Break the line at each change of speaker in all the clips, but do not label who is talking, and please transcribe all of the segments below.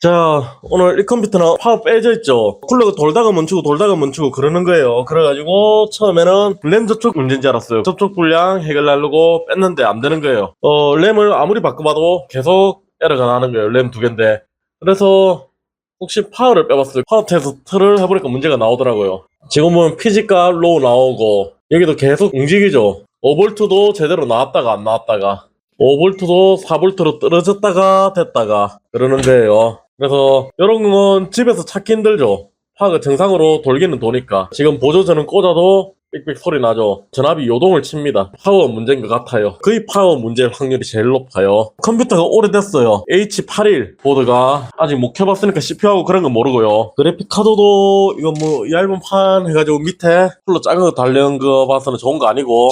자, 오늘 이 컴퓨터는 파워 빼져 있죠. 쿨러가 돌다가 멈추고 돌다가 멈추고 그러는 거예요. 그래가지고 처음에는 램 접촉 문제인지 알았어요. 접촉 불량 해결하려고 뺐는데 안 되는 거예요. 램을 아무리 바꿔봐도 계속 에러가 나는 거예요. 램 두 개인데. 그래서 혹시 파워를 빼봤어요. 파워 테스트를 해보니까 문제가 나오더라고요. 지금 보면 피지값 로우 나오고 여기도 계속 움직이죠. 5V도 제대로 나왔다가 안 나왔다가 5V도 4V로 떨어졌다가 됐다가 그러는 거예요. 그래서 이런 건 집에서 찾기 힘들죠. 파워가 정상으로 돌기는 도니까. 지금 보조전은 꽂아도 삑삑 소리 나죠. 전압이 요동을 칩니다. 파워 문제인 것 같아요. 거의 파워 문제일 확률이 제일 높아요. 컴퓨터가 오래됐어요. H81 보드가 아직 못 켜봤으니까 CPU하고 그런 건 모르고요. 그래픽 카드도 이거 뭐 얇은 판 해가지고 밑에 풀로 작은 거 달린 거 봐서는 좋은 거 아니고.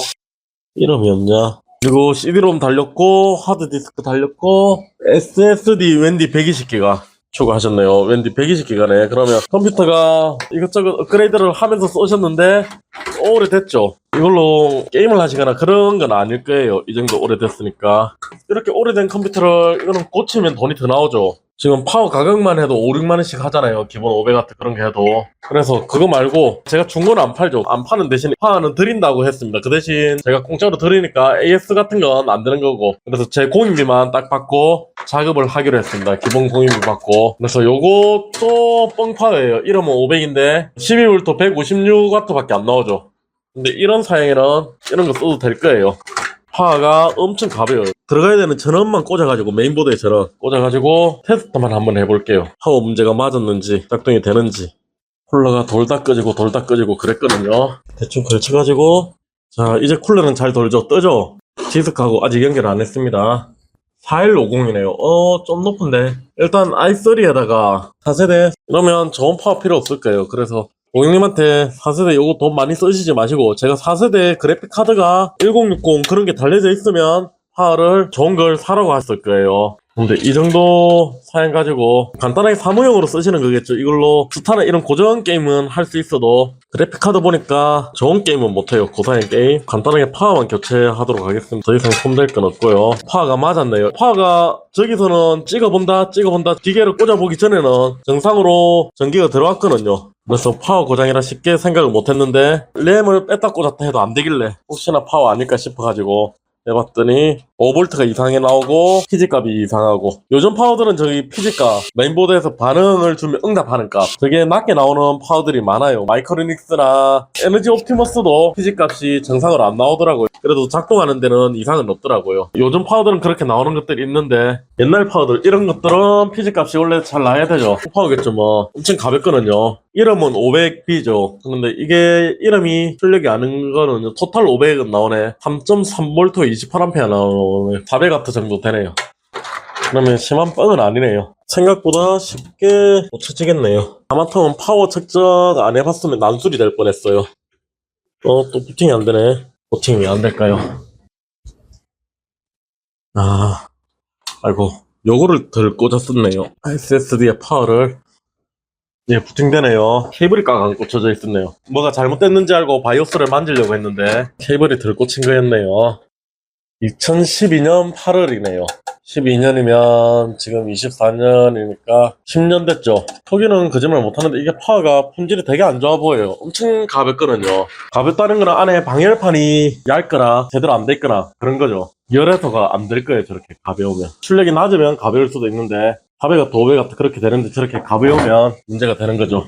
이름이 없냐. 그리고 CD-롬 달렸고 하드디스크 달렸고 SSD 웬디 120기가 추가하셨네요. 웬디 120기가네. 그러면 컴퓨터가 이것저것 업그레이드를 하면서 쓰셨는데 오래됐죠. 이걸로 게임을 하시거나 그런 건 아닐 거예요. 이 정도 오래됐으니까. 이렇게 오래된 컴퓨터를 이거는 고치면 돈이 더 나오죠. 지금 파워 가격만 해도 5, 6만원씩 하잖아요. 기본 500W 그런 게 해도. 그래서 그거 말고 제가 중고는 안 팔죠. 안 파는 대신 파워는 드린다고 했습니다. 그 대신 제가 공짜로 드리니까 AS 같은 건 안 되는 거고. 그래서 제 공인비만 딱 받고 작업을 하기로 했습니다. 기본 공인비 받고. 그래서 요것도 뻥파워예요. 이러면 500인데 12V 156W 밖에 안 나오죠. 근데 이런 사양에는 이런 거 써도 될 거예요. 파워가 엄청 가벼워요. 들어가야 되는 전원만 꽂아가지고 메인보드에 전원 꽂아가지고 테스트만 한번 해볼게요. 파워 문제가 맞았는지 작동이 되는지. 쿨러가 돌다 끄지고 돌다 끄지고 그랬거든요. 대충 걸쳐가지고 자 이제 쿨러는 잘 돌죠. 뜨죠. 디스크하고 아직 연결 안 했습니다. 4150이네요. 좀 높은데 일단 i3에다가 4세대 이러면 좋은 파워 필요 없을 거예요. 그래서 고객님한테 4세대 요거 돈 많이 쓰시지 마시고 제가 4세대 그래픽 카드가 1060 그런 게 달려져 있으면 파워를 좋은 걸 사라고 했을 거예요. 근데 이 정도 사양 가지고 간단하게 사무용으로 쓰시는 거겠죠. 이걸로 스타나 이런 고전 게임은 할 수 있어도 그래픽 카드 보니까 좋은 게임은 못해요. 고사양 게임 간단하게 파워만 교체하도록 하겠습니다. 더 이상 손댈 건 없고요. 파워가 맞았네요. 파워가 저기서는 찍어본다 기계를 꽂아보기 전에는 정상으로 전기가 들어왔거든요. 그래서 파워 고장이라 쉽게 생각을 못했는데 램을 뺐다 꽂았다 해도 안 되길래 혹시나 파워 아닐까 싶어가지고 해봤더니 5V가 이상하게 나오고 피지값이 이상하고 요즘 파워들은 저기 피지값 메인보드에서 반응을 주면 응답하는 값 되게 낮게 나오는 파워들이 많아요. 마이크로닉스나 에너지 옵티머스도 피지값이 정상으로 안 나오더라고요. 그래도 작동하는 데는 이상은 없더라고요. 요즘 파워들은 그렇게 나오는 것들이 있는데 옛날 파워들 이런 것들은 피지값이 원래 잘 나야 되죠. 파워겠죠 뭐. 엄청 가볍거든요. 이름은 500B죠. 근데 이게 이름이 출력이 아닌 거는 토탈 500은 나오네. 3.3V 28A 나오네. 400W 정도 되네요. 그러면 심한 뻥은 아니네요. 생각보다 쉽게 못 찾지겠네요. 하마터면 파워 측정 안 해봤으면 난술이 될 뻔했어요. 또 부팅이 안 되네. 부팅이 안 될까요? 아이고 요거를 덜 꽂았었네요. SSD의 파워를 부팅되네요. 케이블이 꽉 안 꽂혀져 있었네요. 뭐가 잘못됐는지 알고 바이오스를 만지려고 했는데 케이블이 덜 꽂힌 거였네요. 2012년 8월이네요. 12년이면 지금 24년이니까 10년 됐죠. 초기는 거짓말 못하는데 이게 파워가 품질이 되게 안 좋아 보여요. 엄청 가볍거든요. 가볍다는 건 안에 방열판이 얇거나 제대로 안 돼 있거나 그런 거죠. 열에서가 안 될 거예요. 저렇게 가벼우면. 출력이 낮으면 가벼울 수도 있는데 400W, 500W 그렇게 되는데 저렇게 가벼우면 문제가 되는 거죠.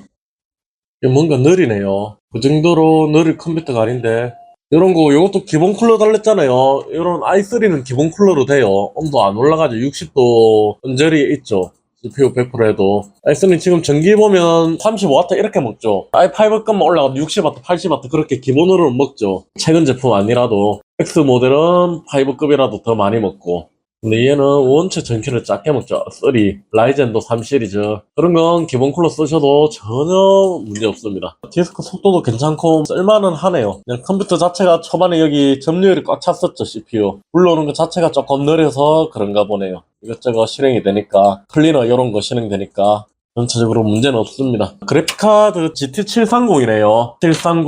뭔가 느리네요. 그 정도로 느릴 컴퓨터가 아닌데 이런 거 요것도 기본 쿨러 달렸잖아요. 이런 i3는 기본 쿨러로 돼요. 온도 안 올라가죠. 60도 언저리에 있죠. CPU 100%에도 i3는 지금 전기 보면 35W 이렇게 먹죠. i5 것만 올라가도 60W, 80W 그렇게 기본으로는 먹죠. 최근 제품 아니라도 X 모델은 5급이라도 더 많이 먹고 근데 얘는 원체 전기를 작게 먹죠. 3, 라이젠도 3 시리즈 그런 건 기본 쿨러 쓰셔도 전혀 문제 없습니다. 디스크 속도도 괜찮고 쓸만은 하네요. 그냥 컴퓨터 자체가 초반에 여기 점유율이 꽉 찼었죠. CPU 불러오는 것 자체가 조금 느려서 그런가 보네요. 이것저것 실행이 되니까 클리너 이런 거 실행되니까 전체적으로 문제는 없습니다. 그래픽카드 GT730이네요. 730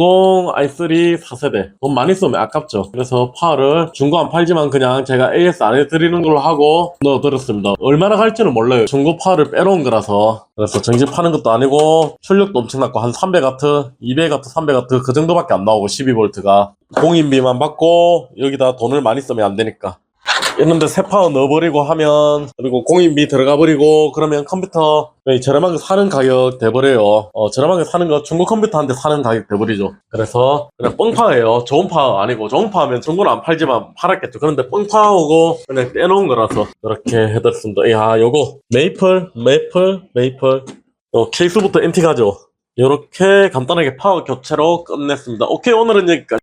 i3 4세대. 돈 많이 쓰면 아깝죠. 그래서 파를 중고 안 팔지만 그냥 제가 AS 안 해드리는 걸로 하고 넣어드렸습니다. 얼마나 갈지는 몰라요. 중고 파를 빼놓은 거라서. 그래서 정식 파는 것도 아니고 출력도 엄청났고 한 300W, 200W, 300W 그 정도밖에 안 나오고 12V가 공인비만 받고 여기다 돈을 많이 쓰면 안 되니까. 이런데 새 파워 넣어버리고 하면 그리고 공인비 들어가버리고 그러면 컴퓨터 저렴한 거 사는 가격 돼버려요. 저렴한 거 사는 거 중고 컴퓨터 한 대 사는 가격 돼버리죠. 그래서 그냥 뻥파예요. 좋은 파워 아니고 좋은 파워면 중고는 안 팔지만 팔았겠죠. 그런데 뻥파워고 그냥 떼놓은 거라서 이렇게 해드렸습니다. 야 요거 메이플 케이스부터 엔틱하죠. 이렇게 간단하게 파워 교체로 끝냈습니다. 오케이 오늘은 여기까지.